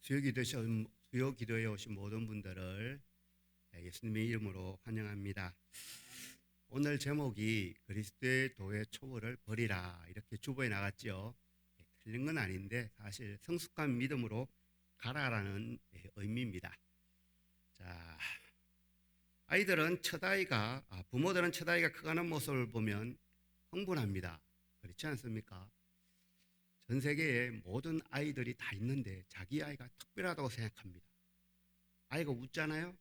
수요 기도에 오신 모든 분들을 예수님의 이름으로 환영합니다. 오늘 제목이 그리스도의 도의 초보를 버리라 이렇게 주보에 나갔죠. 틀린 건 아닌데 사실 성숙한 믿음으로 가라라는 의미입니다. 자, 부모들은 첫 아이가 커가는 모습을 보면 흥분합니다. 그렇지 않습니까? 전 세계에 모든 아이들이 다 있는데 자기 아이가 특별하다고 생각합니다. 아이가 웃잖아요?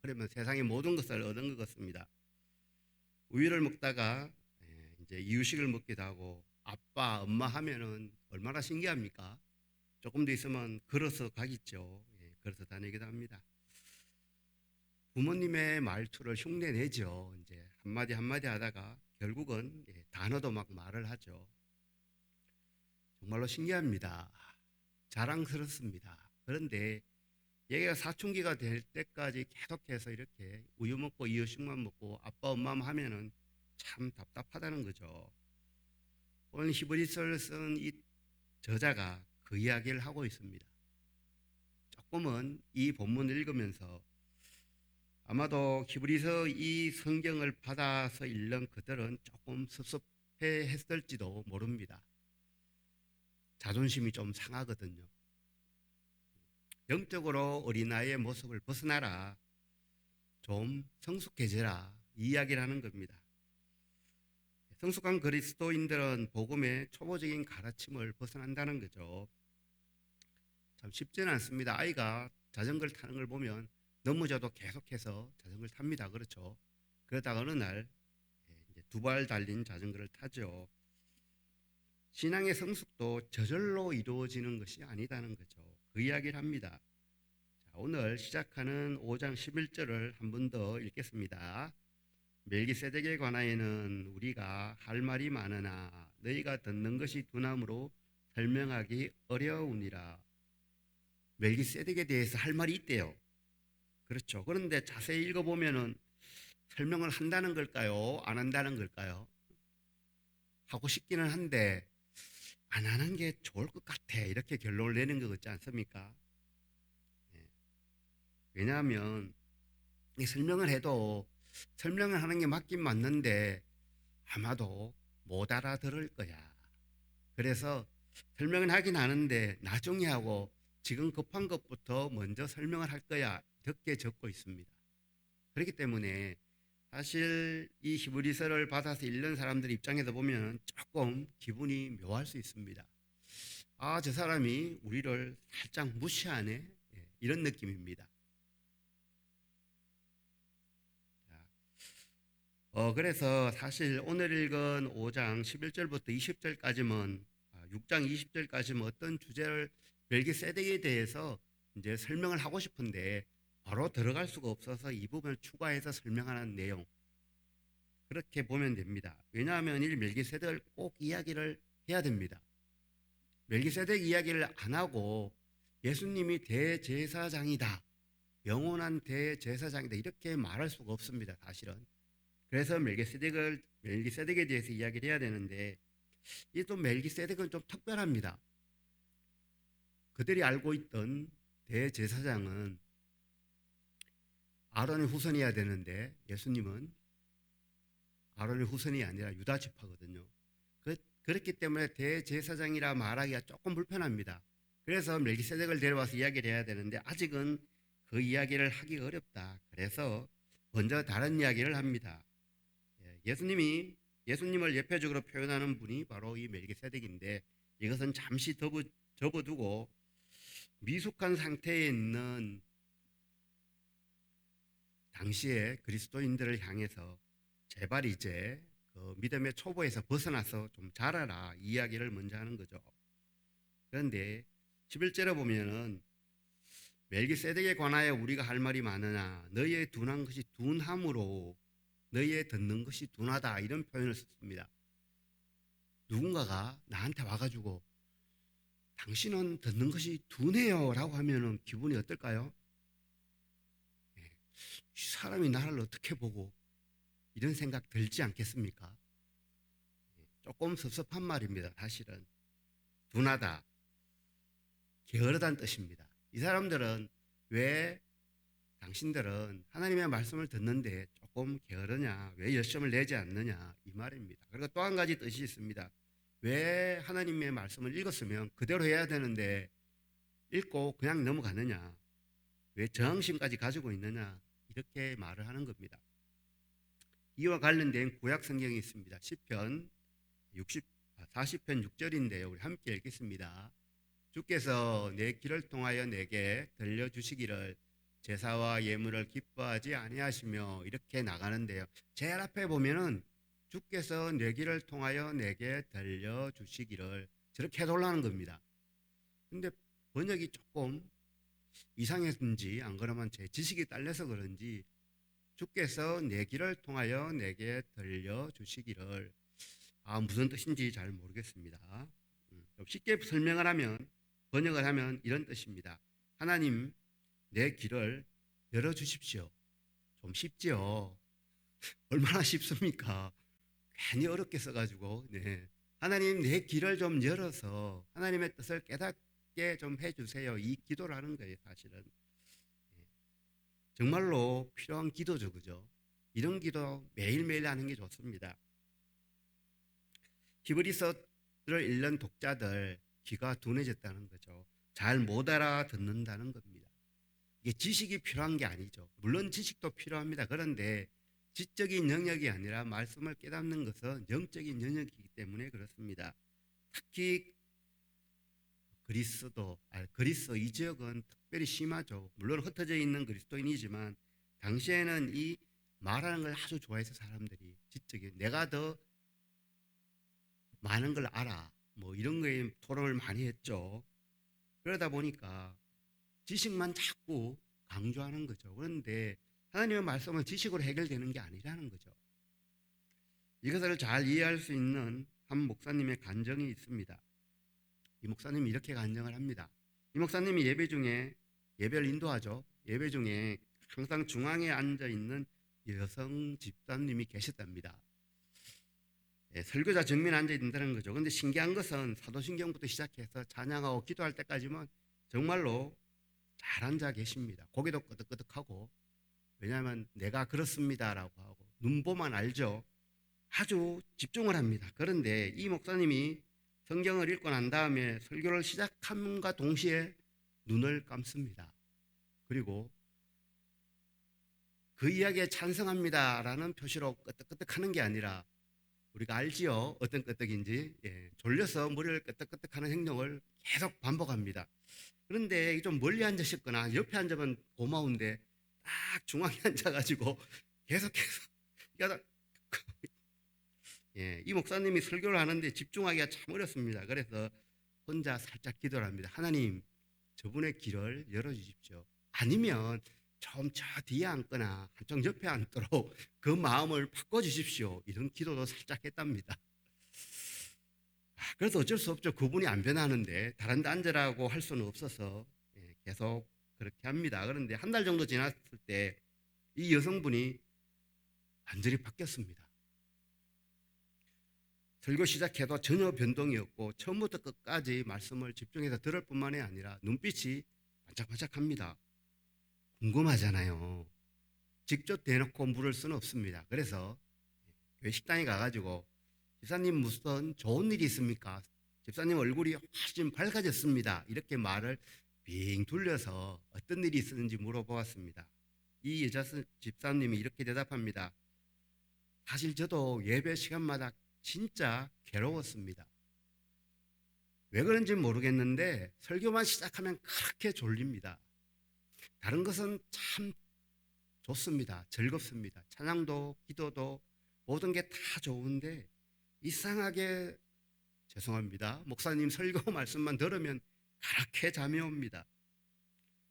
그러면 세상의 모든 것을 얻은 것 같습니다. 우유를 먹다가 이제 이유식을 먹기도 하고 아빠, 엄마 하면은 얼마나 신기합니까? 조금 더 있으면 걸어서 가겠죠. 걸어서 다니기도 합니다. 부모님의 말투를 흉내내죠. 이제 한마디 한마디 하다가 결국은 단어도 막 말을 하죠. 정말로 신기합니다. 자랑스럽습니다. 그런데 얘가 사춘기가 될 때까지 계속해서 이렇게 우유 먹고 이유식만 먹고 아빠 엄마만 하면은 참 답답하다는 거죠. 오늘 히브리서를 쓴 이 저자가 그 이야기를 하고 있습니다. 조금은 이 본문을 읽으면서 아마도 히브리서 이 성경을 받아서 읽는 그들은 조금 섭섭해 했을지도 모릅니다. 자존심이 좀 상하거든요. 영적으로 어린아이의 모습을 벗어나라. 좀 성숙해져라. 이 이야기를 하는 겁니다. 성숙한 그리스도인들은 복음의 초보적인 가르침을 벗어난다는 거죠. 참 쉽지는 않습니다. 아이가 자전거를 타는 걸 보면 넘어져도 계속해서 자전거를 탑니다. 그렇죠? 그러다가 어느 날 두 발 달린 자전거를 타죠. 신앙의 성숙도 저절로 이루어지는 것이 아니다는 거죠. 그 이야기를 합니다. 자, 오늘 시작하는 5장 11절을 한 번 더 읽겠습니다. 멜기세덱에 관하여는 우리가 할 말이 많으나 너희가 듣는 것이 둔함으로 설명하기 어려우니라. 멜기세덱에 대해서 할 말이 있대요. 그렇죠. 그런데 자세히 읽어보면은 설명을 한다는 걸까요? 안 한다는 걸까요? 하고 싶기는 한데 안 하는 게 좋을 것 같아. 이렇게 결론을 내는 것 같지 않습니까? 왜냐하면 이 설명을 해도 설명을 하는 게 맞긴 맞는데 아마도 못 알아들을 거야. 그래서 설명을 하긴 하는데 나중에 하고 지금 급한 것부터 먼저 설명을 할 거야. 이렇게 적고 있습니다. 그렇기 때문에 사실 이 히브리서를 받아서 읽는 사람들 입장에서 보면 조금 기분이 묘할 수 있습니다. 아, 저 사람이 우리를 살짝 무시하네. 이런 느낌입니다. 그래서 사실 오늘 읽은 5장 11절부터 20절까지는 6장 20절까지는 어떤 주제를 멜기세덱에 대해서 이제 설명을 하고 싶은데 바로 들어갈 수가 없어서 이 부분을 추가해서 설명하는 내용 그렇게 보면 됩니다. 왜냐하면 이 멜기세덱을 꼭 이야기를 해야 됩니다. 멜기세덱 이야기를 안 하고 예수님이 대제사장이다. 영원한 대제사장이다. 이렇게 말할 수가 없습니다. 사실은. 그래서 멜기세덱에 대해서 이야기를 해야 되는데 이 또 멜기세덱은 좀 특별합니다. 그들이 알고 있던 대제사장은 아론의 후손이어야 되는데 예수님은 아론의 후손이 아니라 유다 지파거든요. 그렇기 때문에 대제사장이라 말하기가 조금 불편합니다. 그래서 멜기세덱을 데려와서 이야기를 해야 되는데 아직은 그 이야기를 하기 어렵다. 그래서 먼저 다른 이야기를 합니다. 예수님을 예표적으로 표현하는 분이 바로 이 멜기세덱인데 이것은 잠시 접어두고 미숙한 상태에 있는 당시의 그리스도인들을 향해서 제발 이제 그 믿음의 초보에서 벗어나서 좀 자라라 이야기를 먼저 하는 거죠. 그런데 11절에 보면은 멜기세덱에 관하여 우리가 할 말이 많으나 너희의 둔한 것이 둔함으로 너희의 듣는 것이 둔하다 이런 표현을 썼습니다. 누군가가 나한테 와가지고 당신은 듣는 것이 둔해요 라고 하면은 기분이 어떨까요? 이 사람이 나를 어떻게 보고 이런 생각 들지 않겠습니까? 조금 섭섭한 말입니다. 사실은 둔하다, 게으르다는 뜻입니다. 이 사람들은 왜 당신들은 하나님의 말씀을 듣는데 조금 게으르냐, 왜 열심을 내지 않느냐 이 말입니다. 그리고 또 한 가지 뜻이 있습니다. 왜 하나님의 말씀을 읽었으면 그대로 해야 되는데 읽고 그냥 넘어가느냐, 왜 저항심까지 가지고 있느냐, 이렇게 말을 하는 겁니다. 이와 관련된 구약 성경이 있습니다. 시편 40편 6절인데요. 우리 함께 읽겠습니다. 주께서 내 길을 통하여 내게 들려주시기를 제사와 예물을 기뻐하지 아니하시며, 이렇게 나가는데요. 제일 앞에 보면은 주께서 내 길을 통하여 내게 들려주시기를, 저렇게 해달라는 겁니다. 근데 번역이 조금 이상했는지, 안 그러면 제 지식이 딸려서 그런지 주께서 내 길을 통하여 내게 들려주시기를, 무슨 뜻인지 잘 모르겠습니다. 쉽게 설명을 하면, 번역을 하면 이런 뜻입니다. 하나님, 내 길을 열어주십시오. 좀 쉽지요? 얼마나 쉽습니까? 괜히 어렵게 써가지고. 네. 하나님, 내 길을 좀 열어서 하나님의 뜻을 깨닫게 좀 해주세요. 이 기도라는 거예요, 사실은. 정말로 필요한 기도죠, 그죠? 이런 기도 매일매일 하는 게 좋습니다. 히브리서를 읽는 독자들 귀가 둔해졌다는 거죠. 잘 못 알아듣는다는 겁니다. 이게 지식이 필요한 게 아니죠. 물론 지식도 필요합니다. 그런데 지적인 영역이 아니라 말씀을 깨닫는 것은 영적인 영역이기 때문에 그렇습니다. 특히 그리스 이 지역은 특별히 심하죠. 물론 흩어져 있는 그리스도인이지만 당시에는 이 말하는 걸 아주 좋아해서 사람들이 지적인, 내가 더 많은 걸 알아, 뭐 이런 거에 토론을 많이 했죠. 그러다 보니까 지식만 자꾸 강조하는 거죠. 그런데 하나님의 말씀은 지식으로 해결되는 게 아니라는 거죠. 이것을 잘 이해할 수 있는 한 목사님의 간증이 있습니다. 이 목사님이 이렇게 간증을 합니다. 이 목사님이 예배를 인도하죠. 예배 중에 항상 중앙에 앉아 있는 여성 집사님이 계셨답니다. 설교자 정면에 앉아 있는다는 거죠. 그런데 신기한 것은 사도신경부터 시작해서 찬양하고 기도할 때까지만 정말로 잘 앉아 계십니다. 고개도 끄덕끄덕하고, 왜냐하면 내가 그렇습니다라고 하고 눈보만 알죠. 아주 집중을 합니다. 그런데 이 목사님이 성경을 읽고 난 다음에 설교를 시작함과 동시에 눈을 감습니다. 그리고 그 이야기에 찬성합니다라는 표시로 끄덕끄덕하는 게 아니라, 우리가 알지요, 어떤 끄덕인지. 졸려서 머리를 끄덕끄덕하는 행동을 계속 반복합니다. 그런데 좀 멀리 앉으셨거나 옆에 앉으면 고마운데 딱 중앙에 앉아가지고 계속해서 이 목사님이 설교를 하는데 집중하기가 참 어렵습니다. 그래서 혼자 살짝 기도를 합니다. 하나님, 저분의 길을 열어주십시오. 아니면 좀 저 뒤에 앉거나 한쪽 옆에 앉도록 그 마음을 바꿔주십시오. 이런 기도도 살짝 했답니다. 그래서 어쩔 수 없죠. 그분이 안 변하는데 다른 데 앉으라고 할 수는 없어서 계속 그렇게 합니다. 그런데 한 달 정도 지났을 때 이 여성분이 완전히 바뀌었습니다. 설교 시작해도 전혀 변동이 없고 처음부터 끝까지 말씀을 집중해서 들을 뿐만이 아니라 눈빛이 반짝반짝합니다. 궁금하잖아요. 직접 대놓고 물을 수는 없습니다. 그래서 교회 식당에 가가지고, 집사님 무슨 좋은 일이 있습니까? 집사님 얼굴이 훨씬 밝아졌습니다. 이렇게 말을 빙 돌려서 어떤 일이 있었는지 물어보았습니다. 이 여자 집사님이 이렇게 대답합니다. 사실 저도 예배 시간마다 진짜 괴로웠습니다. 왜 그런지 모르겠는데 설교만 시작하면 그렇게 졸립니다. 다른 것은 참 좋습니다. 즐겁습니다. 찬양도 기도도 모든 게 다 좋은데 이상하게, 죄송합니다, 목사님 설교 말씀만 들으면 그렇게 잠이 옵니다.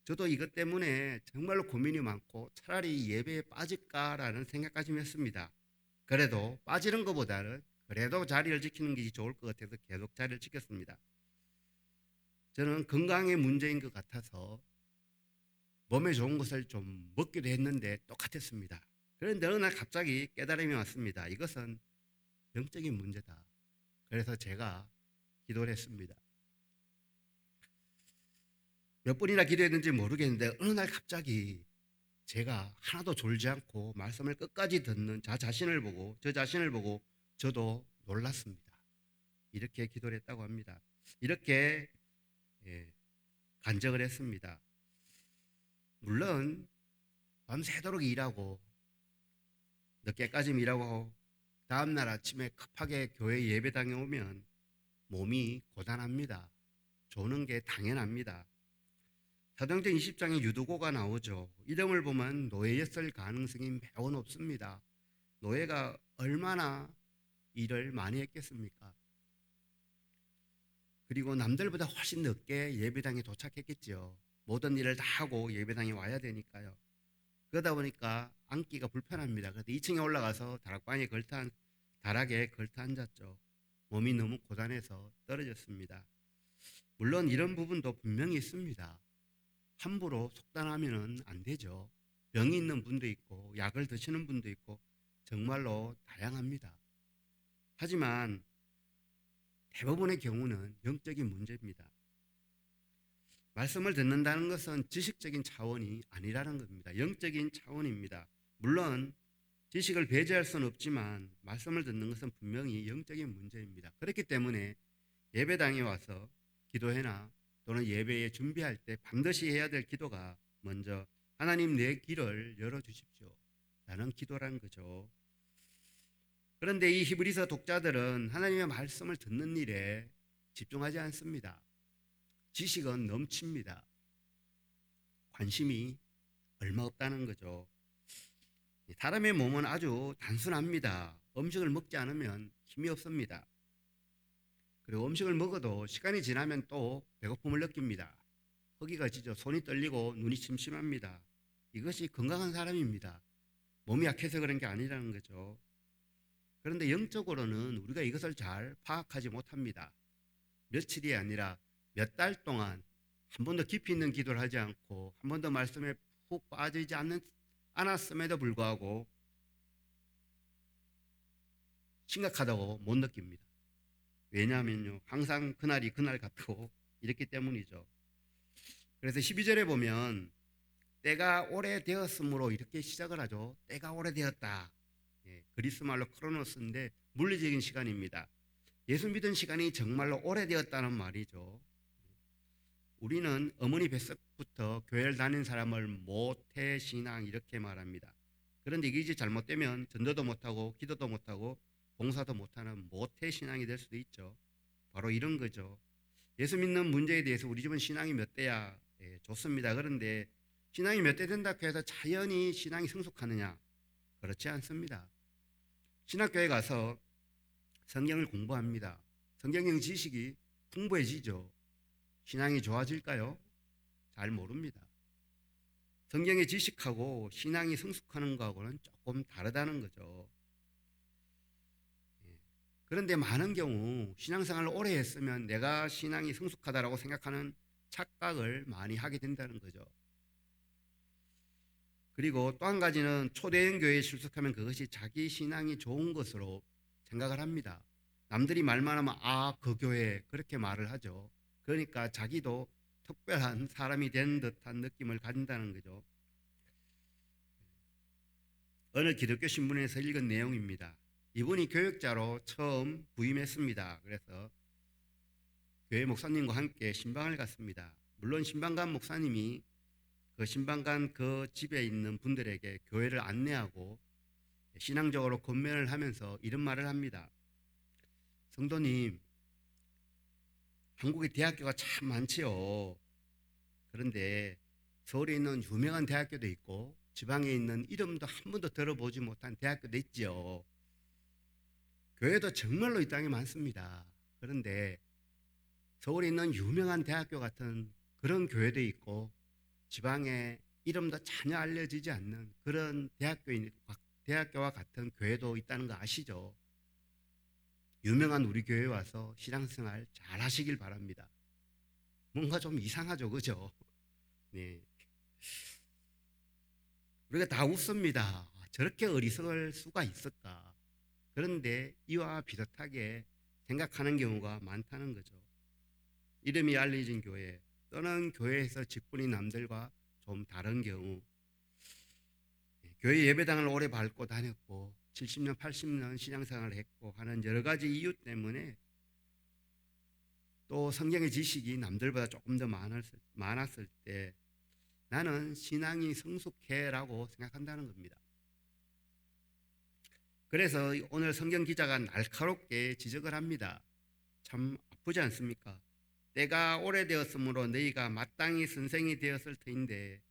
저도 이것 때문에 정말로 고민이 많고 차라리 예배에 빠질까라는 생각까지 했습니다. 그래도 빠지는 것보다는 그래도 자리를 지키는 게 좋을 것 같아서 계속 자리를 지켰습니다. 저는 건강의 문제인 것 같아서 몸에 좋은 것을 좀 먹기도 했는데 똑같았습니다. 그런데 어느 날 갑자기 깨달음이 왔습니다. 이것은 영적인 문제다. 그래서 제가 기도를 했습니다. 몇 번이나 기도했는지 모르겠는데 어느 날 갑자기 제가 하나도 졸지 않고 말씀을 끝까지 듣는 저 자신을 보고 저도 놀랐습니다. 이렇게 기도를 했다고 합니다. 이렇게 예, 간증을 했습니다. 물론 밤새도록 일하고 늦게까지 일하고 다음날 아침에 급하게 교회 예배당에 오면 몸이 고단합니다. 조는 게 당연합니다. 사도행전 20장에 유두고가 나오죠. 이름을 보면 노예였을 가능성이 매우 높습니다. 노예가 얼마나 일을 많이 했겠습니까? 그리고 남들보다 훨씬 늦게 예배당에 도착했겠죠. 모든 일을 다 하고 예배당에 와야 되니까요. 그러다 보니까 앉기가 불편합니다. 그래서 2층에 올라가서 다락에 걸터 앉았죠. 몸이 너무 고단해서 떨어졌습니다. 물론 이런 부분도 분명히 있습니다. 함부로 속단하면 안 되죠. 병이 있는 분도 있고 약을 드시는 분도 있고 정말로 다양합니다. 하지만 대부분의 경우는 영적인 문제입니다. 말씀을 듣는다는 것은 지식적인 차원이 아니라는 겁니다. 영적인 차원입니다. 물론 지식을 배제할 수는 없지만 말씀을 듣는 것은 분명히 영적인 문제입니다. 그렇기 때문에 예배당에 와서 기도회나 또는 예배에 준비할 때 반드시 해야 될 기도가 먼저 하나님 내 길을 열어주십시오 라는 기도라는 거죠. 그런데 이 히브리서 독자들은 하나님의 말씀을 듣는 일에 집중하지 않습니다. 지식은 넘칩니다. 관심이 얼마 없다는 거죠. 사람의 몸은 아주 단순합니다. 음식을 먹지 않으면 힘이 없습니다. 그리고 음식을 먹어도 시간이 지나면 또 배고픔을 느낍니다. 허기가 지죠. 손이 떨리고 눈이 침침합니다. 이것이 건강한 사람입니다. 몸이 약해서 그런 게 아니라는 거죠. 그런데 영적으로는 우리가 이것을 잘 파악하지 못합니다. 며칠이 아니라 몇 달 동안 한 번도 깊이 있는 기도를 하지 않고 한 번도 말씀에 푹 빠지지 않았음에도 불구하고 심각하다고 못 느낍니다. 왜냐하면요, 항상 그날이 그날 같고 이렇기 때문이죠. 그래서 12절에 보면 때가 오래되었으므로 이렇게 시작을 하죠. 때가 오래되었다. 그리스 말로 크로노스인데 물리적인 시간입니다. 예수 믿은 시간이 정말로 오래되었다는 말이죠. 우리는 어머니 뱃속부터 교회를 다닌 사람을 모태신앙 이렇게 말합니다. 그런데 이게 이제 잘못되면 전도도 못하고 기도도 못하고 봉사도 못하는 모태신앙이 될 수도 있죠. 바로 이런 거죠. 예수 믿는 문제에 대해서 우리 집은 신앙이 몇 대야? 좋습니다. 그런데 신앙이 몇 대 된다고 해서 자연히 신앙이 성숙하느냐? 그렇지 않습니다. 신학교에 가서 성경을 공부합니다. 성경적 지식이 풍부해지죠. 신앙이 좋아질까요? 잘 모릅니다. 성경의 지식하고 신앙이 성숙하는 거하고는 조금 다르다는 거죠. 그런데 많은 경우 신앙생활을 오래 했으면 내가 신앙이 성숙하다라고 생각하는 착각을 많이 하게 된다는 거죠. 그리고 또 한 가지는 초대형 교회에 출석하면 그것이 자기 신앙이 좋은 것으로 생각을 합니다. 남들이 말만 하면 그 교회 그렇게 말을 하죠. 그러니까 자기도 특별한 사람이 된 듯한 느낌을 가진다는 거죠. 어느 기독교 신문에서 읽은 내용입니다. 이분이 교역자로 처음 부임했습니다. 그래서 교회 목사님과 함께 신방을 갔습니다. 물론 신방간 목사님이 그 신방간 그 집에 있는 분들에게 교회를 안내하고 신앙적으로 권면을 하면서 이런 말을 합니다. 성도님, 한국에 대학교가 참 많지요. 그런데 서울에 있는 유명한 대학교도 있고 지방에 있는 이름도 한 번도 들어보지 못한 대학교도 있죠. 교회도 정말로 이 땅에 많습니다. 그런데 서울에 있는 유명한 대학교 같은 그런 교회도 있고 지방에 이름도 전혀 알려지지 않는 그런 대학교와 같은 교회도 있다는 거 아시죠? 유명한 우리 교회에 와서 신앙생활 잘 하시길 바랍니다. 뭔가 좀 이상하죠, 그죠? 네. 우리가 다 웃습니다. 저렇게 어리석을 수가 있을까? 그런데 이와 비슷하게 생각하는 경우가 많다는 거죠. 이름이 알려진 교회, 또는 교회에서 직분이 남들과 좀 다른 경우, 교회 예배당을 오래 밟고 다녔고 70년, 80년 신앙생활을 했고 하는 여러 가지 이유 때문에 또 성경의 지식이 남들보다 조금 더 많았을 때 나는 신앙이 성숙해라고 생각한다는 겁니다. 그래서 오늘 성경 기자가 날카롭게 지적을 합니다. 참 아프지 않습니까? 때가 오래되었으므로 너희가 마땅히 선생이 되었을 터인데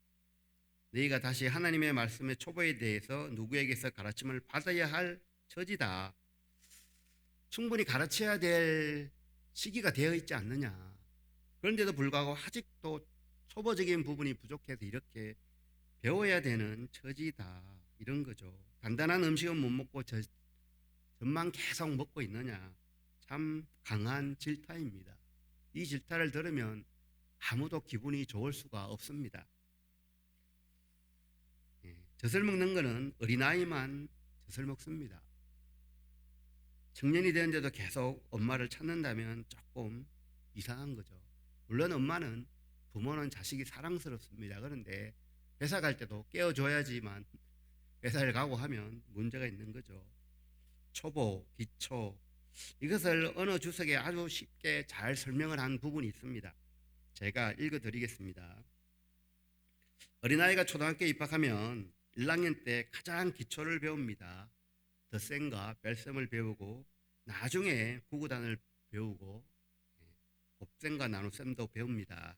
너희가 다시 하나님의 말씀의 초보에 대해서 누구에게서 가르침을 받아야 할 처지다. 충분히 가르쳐야 될 시기가 되어 있지 않느냐. 그런데도 불구하고 아직도 초보적인 부분이 부족해서 이렇게 배워야 되는 처지다. 이런 거죠. 간단한 음식은 못 먹고 젖만 계속 먹고 있느냐. 참 강한 질타입니다. 이 질타를 들으면 아무도 기분이 좋을 수가 없습니다. 젖을 먹는 거는 어린아이만 젖을 먹습니다. 청년이 되는데도 계속 엄마를 찾는다면 조금 이상한 거죠. 물론 엄마는, 부모는 자식이 사랑스럽습니다. 그런데 회사 갈 때도 깨워줘야지만 회사를 가고 하면 문제가 있는 거죠. 초보, 기초, 이것을 어느 주석에 아주 쉽게 잘 설명을 한 부분이 있습니다. 제가 읽어드리겠습니다. 어린아이가 초등학교에 입학하면 1학년 때 가장 기초를 배웁니다. 덧셈과 뺄셈을 배우고 나중에 구구단을 배우고 곱셈과 나눗셈도 배웁니다.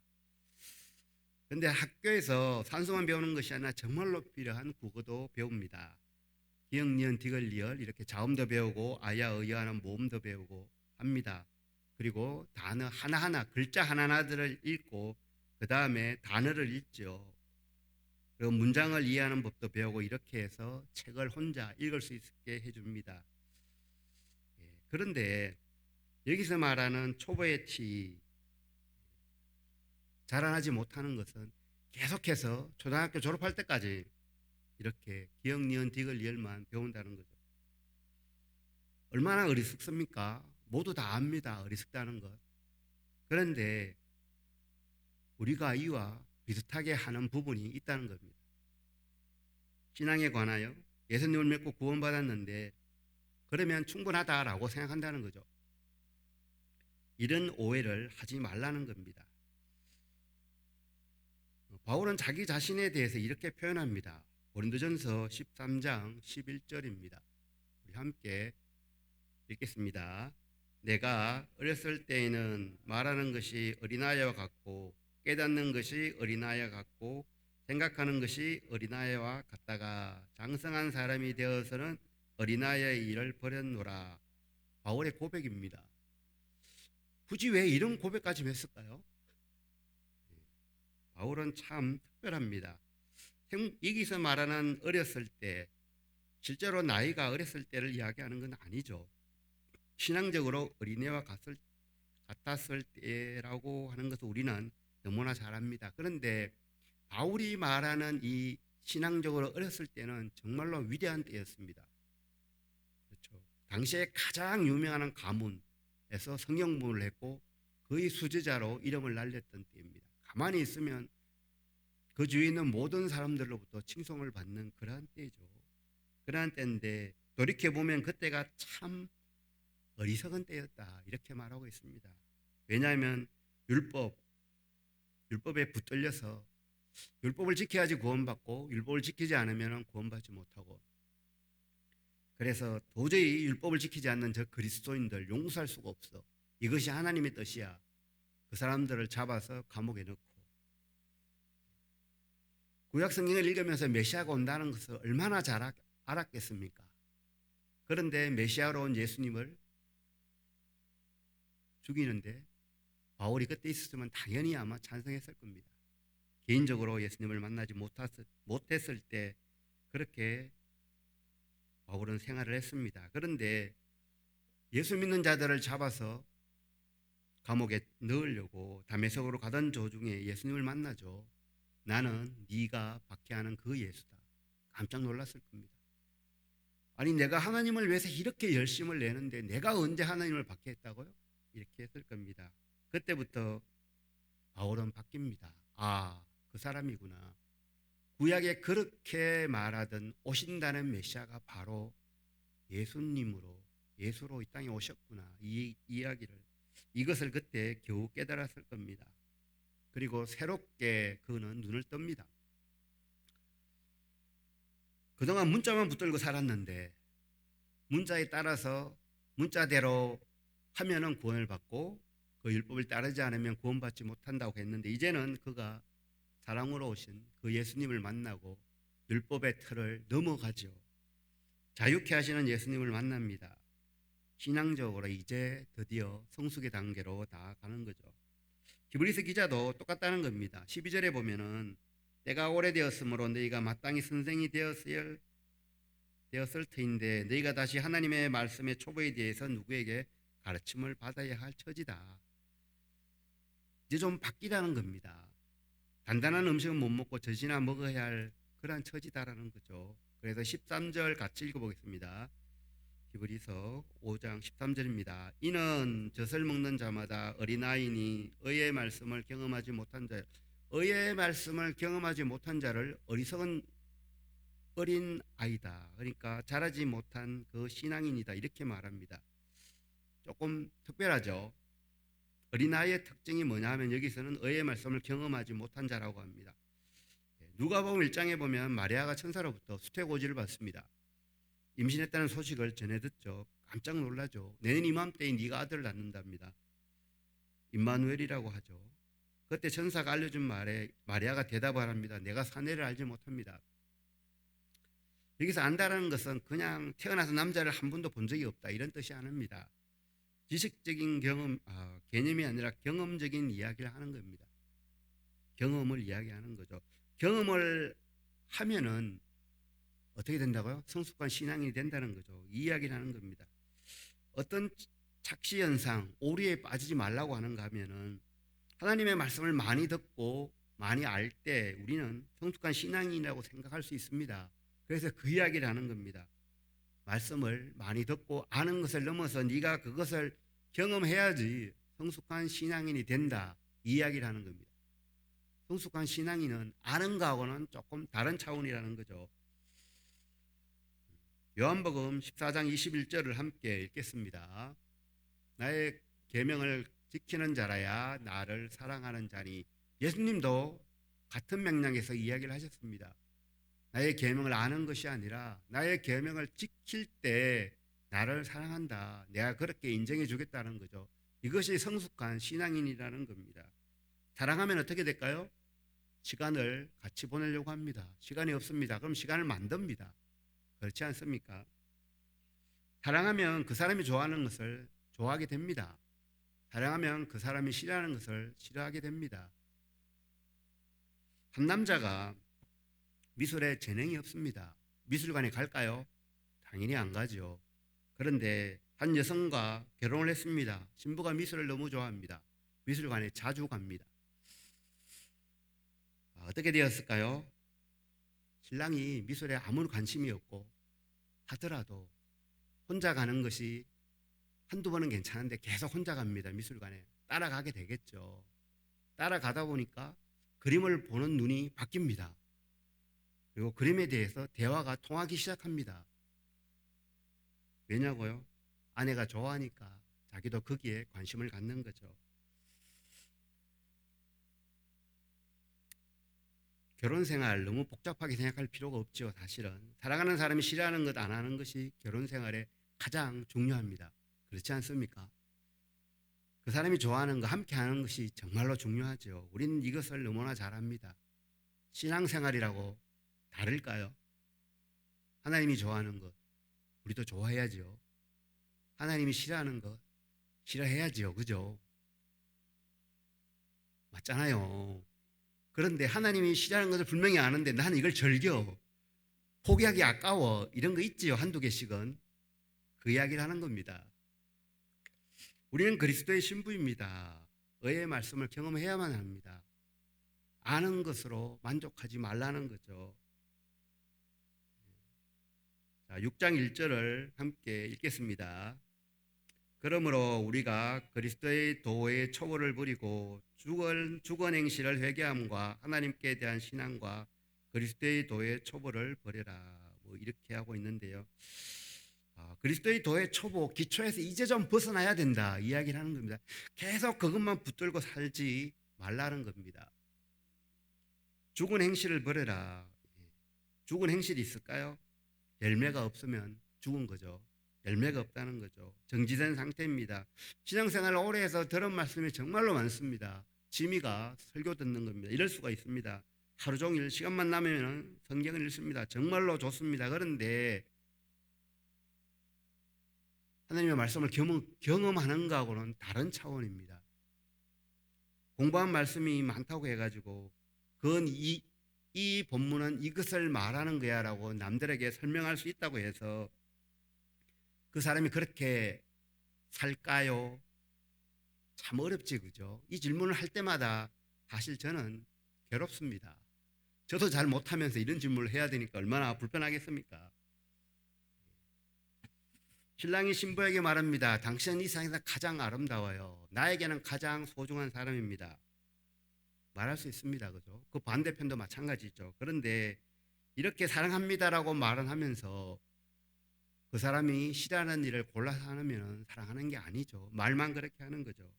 그런데 학교에서 산수만 배우는 것이 아니라 정말로 필요한 국어도 배웁니다. 기역, 니은, 디귿, 리을 이렇게 자음도 배우고 아야, 의어하는 모음도 배우고 합니다. 그리고 단어 하나하나, 글자 하나하나들을 읽고 그 다음에 단어를 읽죠. 그리고 문장을 이해하는 법도 배우고 이렇게 해서 책을 혼자 읽을 수 있게 해줍니다. 그런데 여기서 말하는 초보의 티, 자라나지 못하는 것은 계속해서 초등학교 졸업할 때까지 이렇게 기역, 니은, 디귿, 리을만 배운다는 거죠. 얼마나 어리석습니까? 모두 다 압니다. 어리석다는 것. 그런데 우리가 이와 비슷하게 하는 부분이 있다는 겁니다. 신앙에 관하여 예수님을 믿고 구원받았는데 그러면 충분하다라고 생각한다는 거죠. 이런 오해를 하지 말라는 겁니다. 바울은 자기 자신에 대해서 이렇게 표현합니다. 고린도전서 13장 11절입니다. 우리 함께 읽겠습니다. 내가 어렸을 때에는 말하는 것이 어린아이와 같고 깨닫는 것이 어린아이와 같고 생각하는 것이 어린아이와 같다가 장성한 사람이 되어서는 어린아이의 일을 버렸노라. 바울의 고백입니다. 굳이 왜 이런 고백까지 했을까요? 바울은 참 특별합니다. 여기서 말하는 어렸을 때, 실제로 나이가 어렸을 때를 이야기하는 건 아니죠. 신앙적으로 어린애와 같았을 때라고 하는 것을 우리는 너무나 잘 압니다. 그런데 바울이 말하는 이 신앙적으로 어렸을 때는 정말로 위대한 때였습니다. 그렇죠. 당시에 가장 유명한 가문에서 성경문을 했고 거의 수제자로 이름을 날렸던 때입니다. 가만히 있으면 그 주위에 있는 모든 사람들로부터 칭송을 받는 그러한 때죠. 그러한 때인데 돌이켜보면 그때가 참 어리석은 때였다 이렇게 말하고 있습니다. 왜냐하면 율법에 붙들려서 율법을 지켜야지 구원받고 율법을 지키지 않으면 구원받지 못하고, 그래서 도저히 율법을 지키지 않는 저 그리스도인들 용서할 수가 없어. 이것이 하나님의 뜻이야. 그 사람들을 잡아서 감옥에 넣고, 구약 성경을 읽으면서 메시아가 온다는 것을 얼마나 잘 알았겠습니까? 그런데 메시아로 온 예수님을 죽이는데 바울이 그때 있었으면 당연히 아마 찬성했을 겁니다. 개인적으로 예수님을 만나지 못했을 때 그렇게 바울은 생활을 했습니다. 그런데 예수 믿는 자들을 잡아서 감옥에 넣으려고 다메섹으로 가던 도중에 예수님을 만나죠. 나는 네가 박해하는 그 예수다. 깜짝 놀랐을 겁니다. 아니 내가 하나님을 위해서 이렇게 열심을 내는데 내가 언제 하나님을 박해했다고요? 이렇게 했을 겁니다. 그때부터 바울은 바뀝니다. 아, 그 사람이구나. 구약에 그렇게 말하던 오신다는 메시아가 바로 예수로 이 땅에 오셨구나. 이 이야기를, 이것을 그때 겨우 깨달았을 겁니다. 그리고 새롭게 그는 눈을 뜹니다. 그동안 문자만 붙들고 살았는데 문자에 따라서 문자대로 하면은 구원을 받고 그 율법을 따르지 않으면 구원받지 못한다고 했는데, 이제는 그가 사랑으로 오신 그 예수님을 만나고 율법의 틀을 넘어가죠. 자유케 하시는 예수님을 만납니다. 신앙적으로 이제 드디어 성숙의 단계로 나아가는 거죠. 히브리서 기자도 똑같다는 겁니다. 12절에 보면은 때가 오래되었으므로 너희가 마땅히 선생이 되었을 터인데 너희가 다시 하나님의 말씀의 초보에 대해서 누구에게 가르침을 받아야 할 처지다. 이제 좀 바뀌라는 겁니다. 단단한 음식은 못 먹고 젖이나 먹어야 할 그런 처지다라는 거죠. 그래서 13절 같이 읽어보겠습니다. 히브리서 5장 13절입니다. 이는 젖을 먹는 자마다 어린아이니 의의 말씀을 경험하지 못한 자, 의의 말씀을 경험하지 못한 자를 어리석은 어린 아이다. 그러니까 자라지 못한 그 신앙인이다. 이렇게 말합니다. 조금 특별하죠. 어린아이의 특징이 뭐냐 하면 여기서는 의의 말씀을 경험하지 못한 자라고 합니다. 누가복음 1장에 보면 마리아가 천사로부터 수태고지를 받습니다. 임신했다는 소식을 전해 듣죠. 깜짝 놀라죠. 내년 이맘때에 네가 아들을 낳는답니다. 임마누엘이라고 하죠. 그때 천사가 알려준 말에 마리아가 대답을 합니다. 내가 사내를 알지 못합니다. 여기서 안다라는 것은 그냥 태어나서 남자를 한 번도 본 적이 없다 이런 뜻이 아닙니다. 지식적인 개념이 아니라 경험적인 이야기를 하는 겁니다. 경험을 이야기하는 거죠. 경험을 하면은 어떻게 된다고요? 성숙한 신앙인이 된다는 거죠. 이 이야기를 하는 겁니다. 어떤 착시현상, 오류에 빠지지 말라고 하는가 하면은 하나님의 말씀을 많이 듣고 많이 알 때 우리는 성숙한 신앙인이라고 생각할 수 있습니다. 그래서 그 이야기를 하는 겁니다. 말씀을 많이 듣고 아는 것을 넘어서 네가 그것을 경험해야지 성숙한 신앙인이 된다. 이 이야기를 하는 겁니다. 성숙한 신앙인은 아는 거하고는 조금 다른 차원이라는 거죠. 요한복음 14장 21절을 함께 읽겠습니다. 나의 계명을 지키는 자라야 나를 사랑하는 자니. 예수님도 같은 맥락에서 이야기를 하셨습니다. 나의 계명을 아는 것이 아니라 나의 계명을 지킬 때 나를 사랑한다. 내가 그렇게 인정해 주겠다는 거죠. 이것이 성숙한 신앙인이라는 겁니다. 사랑하면 어떻게 될까요? 시간을 같이 보내려고 합니다. 시간이 없습니다. 그럼 시간을 만듭니다. 그렇지 않습니까? 사랑하면 그 사람이 좋아하는 것을 좋아하게 됩니다. 사랑하면 그 사람이 싫어하는 것을 싫어하게 됩니다. 한 남자가 미술에 재능이 없습니다. 미술관에 갈까요? 당연히 안 가죠. 그런데 한 여성과 결혼을 했습니다. 신부가 미술을 너무 좋아합니다. 미술관에 자주 갑니다. 어떻게 되었을까요? 신랑이 미술에 아무 관심이 없고 하더라도 혼자 가는 것이 한두 번은 괜찮은데 계속 혼자 갑니다. 미술관에. 따라가게 되겠죠. 따라가다 보니까 그림을 보는 눈이 바뀝니다. 그리고 그림에 대해서 대화가 통하기 시작합니다. 왜냐고요? 아내가 좋아하니까 자기도 거기에 관심을 갖는 거죠. 결혼 생활 너무 복잡하게 생각할 필요가 없죠. 사실은 사랑하는 사람이 싫어하는 것 안 하는 것이 결혼 생활에 가장 중요합니다. 그렇지 않습니까? 그 사람이 좋아하는 거 함께 하는 것이 정말로 중요하죠. 우리는 이것을 너무나 잘합니다. 신앙생활이라고 다를까요? 하나님이 좋아하는 것 우리도 좋아해야죠. 하나님이 싫어하는 것 싫어해야죠. 그죠? 맞잖아요. 그런데 하나님이 싫어하는 것을 분명히 아는데 나는 이걸 즐겨. 포기하기 아까워. 이런 거 있지요. 한두 개씩은. 그 이야기를 하는 겁니다. 우리는 그리스도의 신부입니다. 의의 말씀을 경험해야만 합니다. 아는 것으로 만족하지 말라는 거죠. 자, 6장 1절을 함께 읽겠습니다. 그러므로 우리가 그리스도의 도의 초보를 부리고 주권 행실을 회개함과 하나님께 대한 신앙과 그리스도의 도의 초보를 버려라. 뭐 이렇게 하고 있는데요. 그리스도의 도의 초보 기초에서 이제 좀 벗어나야 된다 이야기를 하는 겁니다. 계속 그것만 붙들고 살지 말라는 겁니다. 죽은 행실을 버려라. 죽은 행실이 있을까요? 열매가 없으면 죽은 거죠. 열매가 없다는 거죠. 정지된 상태입니다. 신앙생활을 오래 해서 들은 말씀이 정말로 많습니다. 취미가 설교 듣는 겁니다. 이럴 수가 있습니다. 하루 종일 시간만 나면 성경을 읽습니다. 정말로 좋습니다. 그런데 하나님의 말씀을 경험하는 것하고는 다른 차원입니다. 공부한 말씀이 많다고 해가지고 그건 이 본문은 이것을 말하는 거야 라고 남들에게 설명할 수 있다고 해서 그 사람이 그렇게 살까요? 참 어렵지, 그죠? 이 질문을 할 때마다 사실 저는 괴롭습니다. 저도 잘 못하면서 이런 질문을 해야 되니까 얼마나 불편하겠습니까? 신랑이 신부에게 말합니다. 당신은 이 세상에서 가장 아름다워요. 나에게는 가장 소중한 사람입니다. 말할 수 있습니다. 그죠? 그 반대편도 마찬가지죠. 그런데 이렇게 사랑합니다라고 말은 하면서 그 사람이 싫어하는 일을 골라서 하면 사랑하는 게 아니죠. 말만 그렇게 하는 거죠.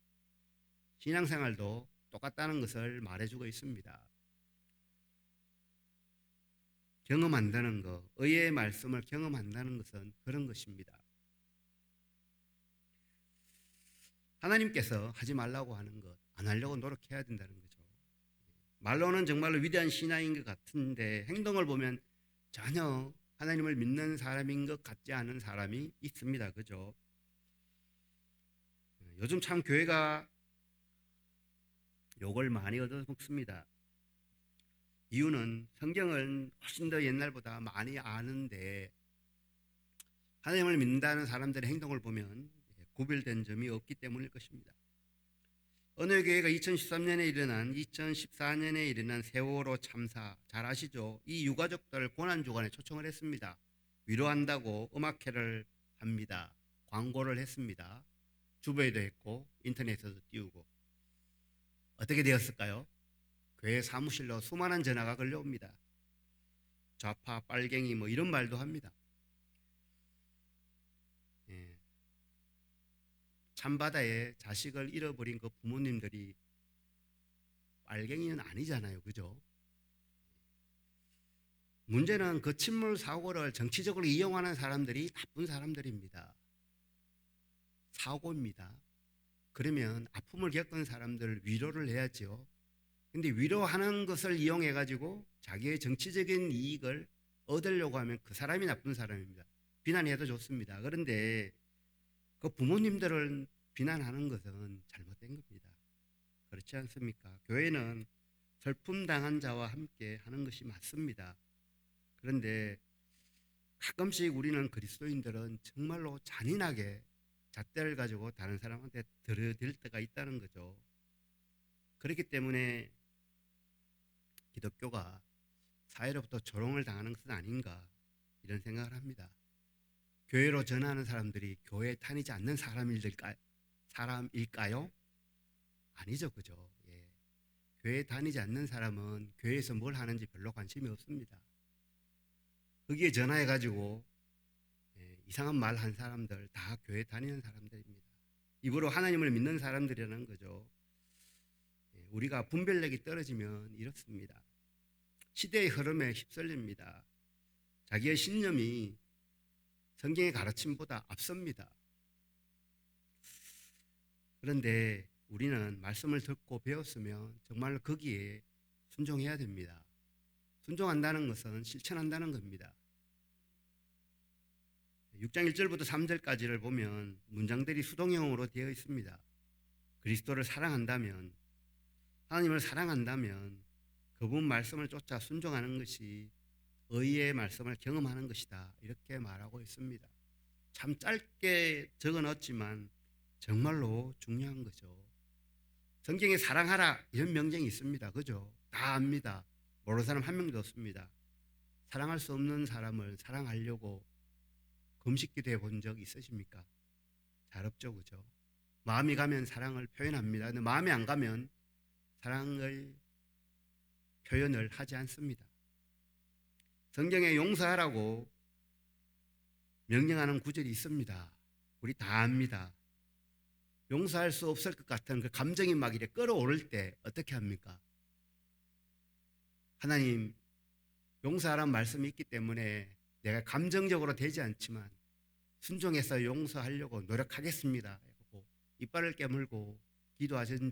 신앙생활도 똑같다는 것을 말해주고 있습니다. 경험한다는 것, 의의 말씀을 경험한다는 것은 그런 것입니다. 하나님께서 하지 말라고 하는 것, 안 하려고 노력해야 된다는 거죠. 말로는 정말로 위대한 신앙인 것 같은데 행동을 보면 전혀 하나님을 믿는 사람인 것 같지 않은 사람이 있습니다. 그죠? 요즘 참 교회가 욕을 많이 얻어먹습니다. 이유는 성경을 훨씬 더 옛날보다 많이 아는데 하나님을 믿는다는 사람들의 행동을 보면 구별된 점이 없기 때문일 것입니다. 어느 교회가 2013년에 일어난 2014년에 일어난 세월호 참사 잘 아시죠? 이 유가족들을 고난주간에 초청을 했습니다. 위로한다고 음악회를 합니다. 광고를 했습니다. 주보에도 했고 인터넷에도 띄우고 어떻게 되었을까요? 교회 사무실로 수많은 전화가 걸려옵니다. 좌파, 빨갱이 뭐 이런 말도 합니다. 참바다에 자식을 잃어버린 그 부모님들이 빨갱이는 아니잖아요. 그죠? 문제는 그 침몰 사고를 정치적으로 이용하는 사람들이 나쁜 사람들입니다. 사고입니다. 그러면 아픔을 겪은 사람들 위로를 해야죠. 근데 위로하는 것을 이용해 가지고 자기의 정치적인 이익을 얻으려고 하면 그 사람이 나쁜 사람입니다. 비난해도 좋습니다. 그런데 그 부모님들을 비난하는 것은 잘못된 겁니다. 그렇지 않습니까? 교회는 슬픔 당한 자와 함께 하는 것이 맞습니다. 그런데 가끔씩 우리는 그리스도인들은 정말로 잔인하게 잣대를 가지고 다른 사람한테 들이댈 때가 있다는 거죠. 그렇기 때문에 기독교가 사회로부터 조롱을 당하는 것은 아닌가 이런 생각을 합니다. 교회로 전하는 사람들이 교회에 다니지 않는 사람일까요? 아니죠, 그죠? 예. 교회에 다니지 않는 사람은 교회에서 뭘 하는지 별로 관심이 없습니다. 거기에 전화해가지고 이상한 말 한 사람들 다 교회 다니는 사람들입니다. 입으로 하나님을 믿는 사람들이라는 거죠. 우리가 분별력이 떨어지면 이렇습니다. 시대의 흐름에 휩쓸립니다. 자기의 신념이 성경의 가르침보다 앞섭니다. 그런데 우리는 말씀을 듣고 배웠으면 정말 거기에 순종해야 됩니다. 순종한다는 것은 실천한다는 겁니다. 6장 1절부터 3절까지를 보면 문장들이 수동형으로 되어 있습니다. 그리스도를 사랑한다면, 하나님을 사랑한다면 그분 말씀을 쫓아 순종하는 것이 의의 말씀을 경험하는 것이다. 이렇게 말하고 있습니다. 참 짧게 적어 넣었지만 정말로 중요한 거죠. 성경에 사랑하라 이런 명령이 있습니다. 그죠? 다 압니다. 모르는 사람 한 명도 없습니다. 사랑할 수 없는 사람을 사랑하려고 금식기도 해본 적 있으십니까? 잘 없죠, 그죠? 마음이 가면 사랑을 표현합니다. 근데 마음이 안 가면 사랑을 표현을 하지 않습니다. 성경에 용서하라고 명령하는 구절이 있습니다. 우리 다 압니다. 용서할 수 없을 것 같은 그 감정이 막 이래 끌어오를 때 어떻게 합니까? 하나님, 용서하라는 말씀이 있기 때문에 내가 감정적으로 되지 않지만 순종해서 용서하려고 노력하겠습니다. 이빨을 깨물고 기도하신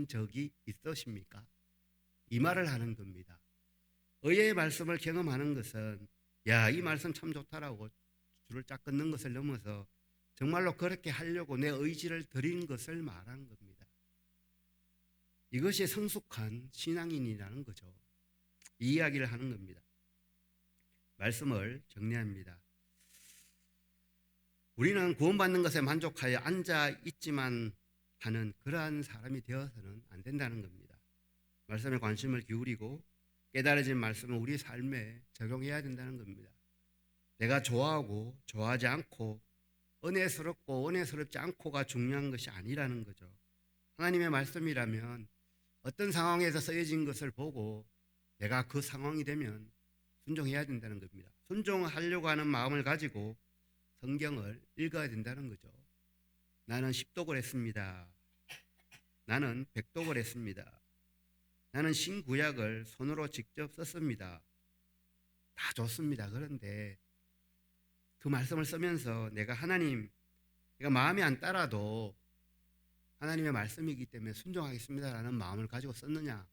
적이 있으십니까? 이 말을 하는 겁니다. 의의 말씀을 경험하는 것은 야, 이 말씀 참 좋다라고 줄을 쫙 끊는 것을 넘어서 정말로 그렇게 하려고 내 의지를 들인 것을 말하는 겁니다. 이것이 성숙한 신앙인이라는 거죠. 이 이야기를 하는 겁니다. 말씀을 정리합니다. 우리는 구원받는 것에 만족하여 앉아 있지만 하는 그러한 사람이 되어서는 안 된다는 겁니다. 말씀에 관심을 기울이고 깨달아진 말씀을 우리 삶에 적용해야 된다는 겁니다. 내가 좋아하고 좋아하지 않고 은혜스럽고 은혜스럽지 않고가 중요한 것이 아니라는 거죠. 하나님의 말씀이라면 어떤 상황에서 쓰여진 것을 보고 내가 그 상황이 되면 순종해야 된다는 겁니다. 순종하려고 하는 마음을 가지고 성경을 읽어야 된다는 거죠. 나는 10독을 했습니다. 나는 100독을 했습니다. 나는 신구약을 손으로 직접 썼습니다. 다 좋습니다. 그런데 그 말씀을 쓰면서 내가 마음이 안 따라도 하나님의 말씀이기 때문에 순종하겠습니다라는 마음을 가지고 썼느냐,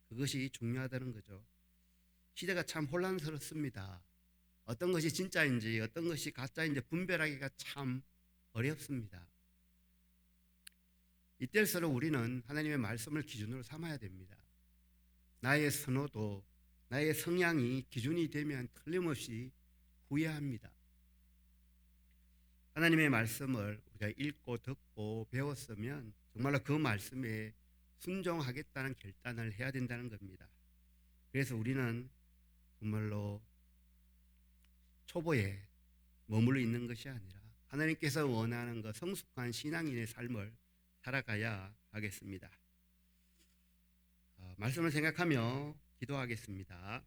그것이 중요하다는 거죠. 시대가 참 혼란스럽습니다. 어떤 것이 진짜인지 어떤 것이 가짜인지 분별하기가 참 어렵습니다. 이때일수록 우리는 하나님의 말씀을 기준으로 삼아야 됩니다. 나의 선호도, 나의 성향이 기준이 되면 틀림없이 후회합니다. 하나님의 말씀을 우리가 읽고 듣고 배웠으면 정말로 그 말씀에 순종하겠다는 결단을 해야 된다는 겁니다. 그래서 우리는 정말로 초보에 머물러 있는 것이 아니라 하나님께서 원하는 것, 성숙한 신앙인의 삶을 살아가야 하겠습니다. 말씀을 생각하며 기도하겠습니다.